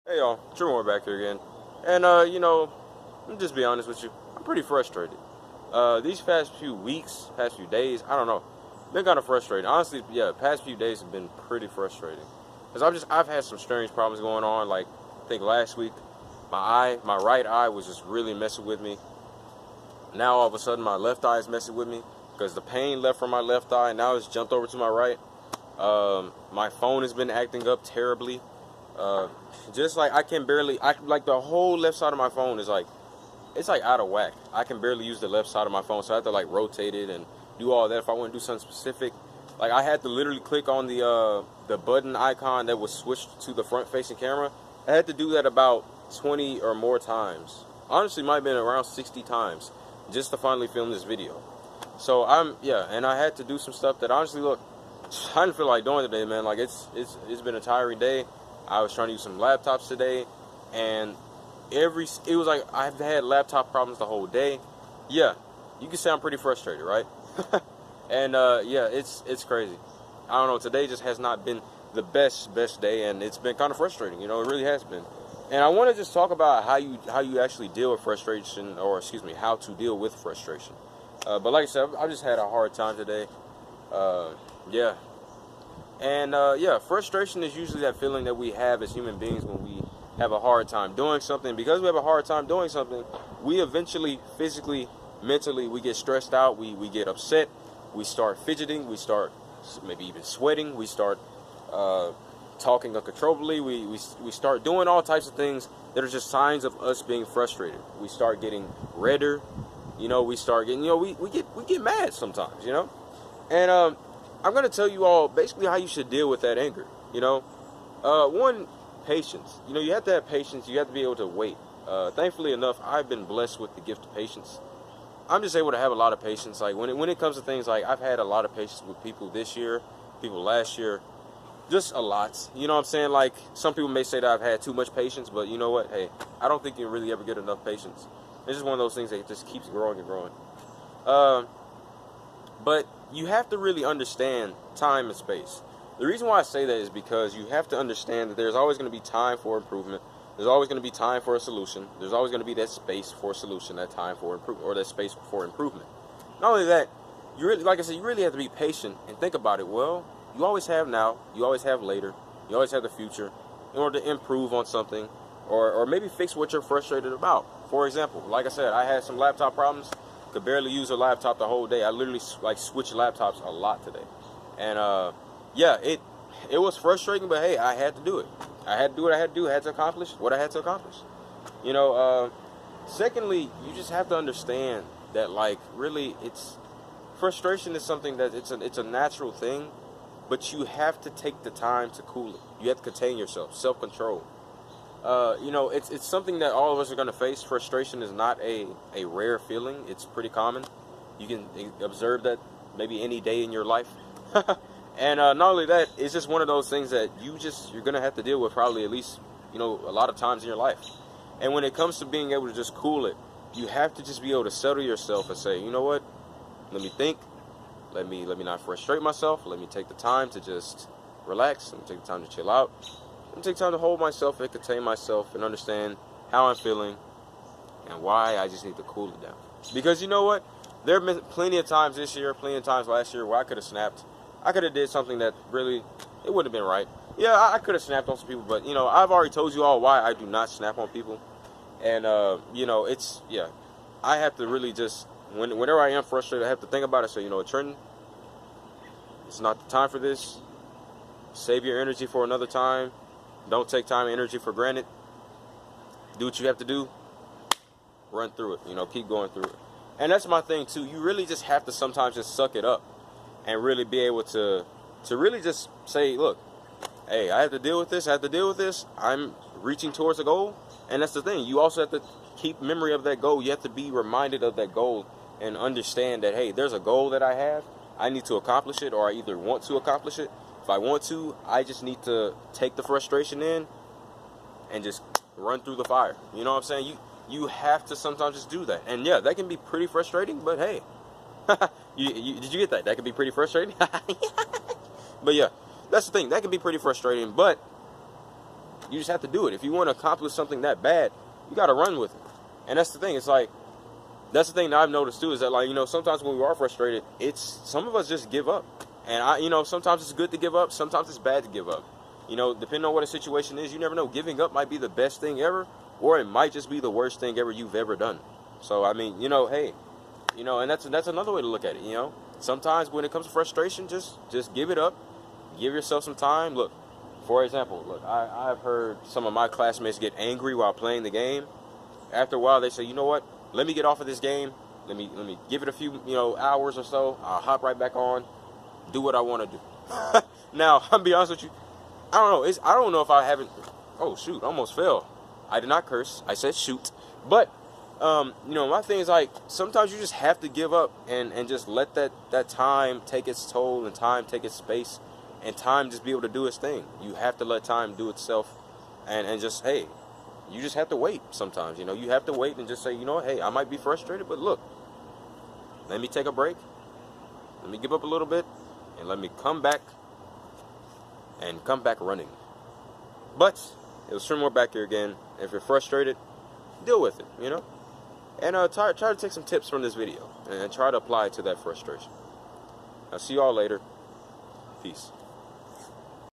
Hey y'all, Trevor back here again. And let me just be honest with you. I'm pretty frustrated. These past few weeks, past few days, I don't know, been kind of frustrating. Honestly, yeah, past few days have been pretty frustrating. Cause I've had some strange problems going on. Like, I think last week, my right eye was just really messing with me. Now all of a sudden my left eye is messing with me because the pain left from my left eye now it's jumped over to my right. My phone has been acting up terribly. Uh, just like I can barely, like the whole left side of my phone is like, it's like out of whack. I can barely use the left side of my phone, so I have to like rotate it and do all that if I want to do something specific. Like I had to literally click on the button icon that was switched to the front facing camera. I had to do that about 20 or more times. Honestly, might have been around 60 times just to finally film this video. So and I had to do some stuff that honestly, look, I didn't feel like doing today, man. Like it's been a tiring day. I was trying to use some laptops today, and it was like I've had laptop problems the whole day. Yeah, you can say I'm pretty frustrated, right? And yeah, it's crazy. I don't know. Today just has not been the best day, and it's been kind of frustrating. You know, it really has been. And I want to just talk about how you actually deal with frustration, or excuse me, how to deal with frustration. But like I said, I just had a hard time today. Yeah. And yeah, frustration is usually that feeling that we have as human beings when we have a hard time doing something. Because we have a hard time doing something, we eventually, physically, mentally, we get stressed out, we get upset, we start fidgeting, we start maybe even sweating, we start talking uncontrollably, we start doing all types of things that are just signs of us being frustrated. We start getting redder, we start getting, we get mad sometimes, And I'm going to tell you all basically how you should deal with that anger, One, patience. You have to have patience. You have to be able to wait. Thankfully enough, I've been blessed with the gift of patience. I'm just able to have a lot of patience. Like, when it comes to things, like, I've had a lot of patience with people this year, people last year, just a lot. You know what I'm saying? Like, some people may say that I've had too much patience, but you know what? Hey, I don't think you can really ever get enough patience. It's just one of those things that just keeps growing and growing. But you have to really understand time and space. The reason why I say that is because you have to understand that there's always going to be time for improvement. There's always going to be time for a solution. There's always going to be that space for a solution, that time for improvement, or that space for improvement. Not only that, like I said, you really have to be patient and think about it. Well, you always have now, you always have later, you always have the future in order to improve on something, or maybe fix what you're frustrated about. For example, like I said, I had some laptop problems. Could barely use a laptop the whole day. I literally switched laptops a lot today, and yeah, it was frustrating, but hey, I had to do it. I had to do what I had to do. I had to accomplish what I had to accomplish. Secondly, you just have to understand that, like, really, frustration is something that it's a natural thing, but you have to take the time to cool it. You have to contain yourself, self-control. It's something that all of us are going to face. Frustration is not a rare feeling. It's pretty common. You can observe that maybe any day in your life. And not only that, it's just one of those things that you're going to have to deal with probably at least, a lot of times in your life. And when it comes to being able to just cool it, you have to just be able to settle yourself and say, you know what, let me think. Let me not frustrate myself. Let me take the time to just relax. Let me take the time to chill out. Let me take time to hold myself and contain myself and understand how I'm feeling and why I just need to cool it down. Because you know what? There have been plenty of times this year, plenty of times last year where I could have snapped. I could have did something that really, it wouldn't have been right. Yeah, I could have snapped on some people, but, I've already told you all why I do not snap on people. And, I have to really just, whenever I am frustrated, I have to think about it. So, Trenton, it's not the time for this. Save your energy for another time. Don't take time and energy for granted. Do what you have to do. Run through it. Keep going through it. And that's my thing, too. You really just have to sometimes just suck it up and really be able to really just say, look, hey, I have to deal with this. I have to deal with this. I'm reaching towards a goal. And that's the thing. You also have to keep memory of that goal. You have to be reminded of that goal and understand that, hey, there's a goal that I have. I need to accomplish it, or I either want to accomplish it. If I want to, I just need to take the frustration in and just run through the fire. You know what I'm saying? You have to sometimes just do that. And yeah, that can be pretty frustrating, but hey. Did you get that? That can be pretty frustrating. But yeah, that's the thing. That can be pretty frustrating, but You just have to do it. If you want to accomplish something that bad, you got to run with it. And that's the thing. It's like, that's the thing that I've noticed too, is that, like, you know, sometimes when we are frustrated, some of us just give up. And you know, sometimes it's good to give up. Sometimes it's bad to give up. You know, depending on what a situation is, you never know. Giving up might be the best thing ever, or it might just be the worst thing ever you've ever done. So, I mean, you know, hey, you know, and that's another way to look at it, you know. Sometimes when it comes to frustration, just give it up. Give yourself some time. Look, for example, look, I've heard some of my classmates get angry while playing the game. After a while, they say, you know what? Let me get off of this game. Let me give it a few, you know, hours or so. I'll hop right back on, do what I want to do. Now, I'll be honest with you. I don't know. I don't know if I haven't. Oh shoot! Almost fell. I did not curse. I said shoot. But you know, my thing is, like, sometimes you just have to give up and just let that time take its toll, and time take its space, and time just be able to do its thing. You have to let time do itself, and just, hey, you just have to wait. Sometimes, you know, you have to wait and just say, you know, hey, I might be frustrated, but look, let me take a break. Let me give up a little bit, and let me come back. And come back running. But it'll swim more back here again. If you're frustrated, deal with it, you know. And try to take some tips from this video and try to apply it to that frustration. I'll see y'all later. Peace.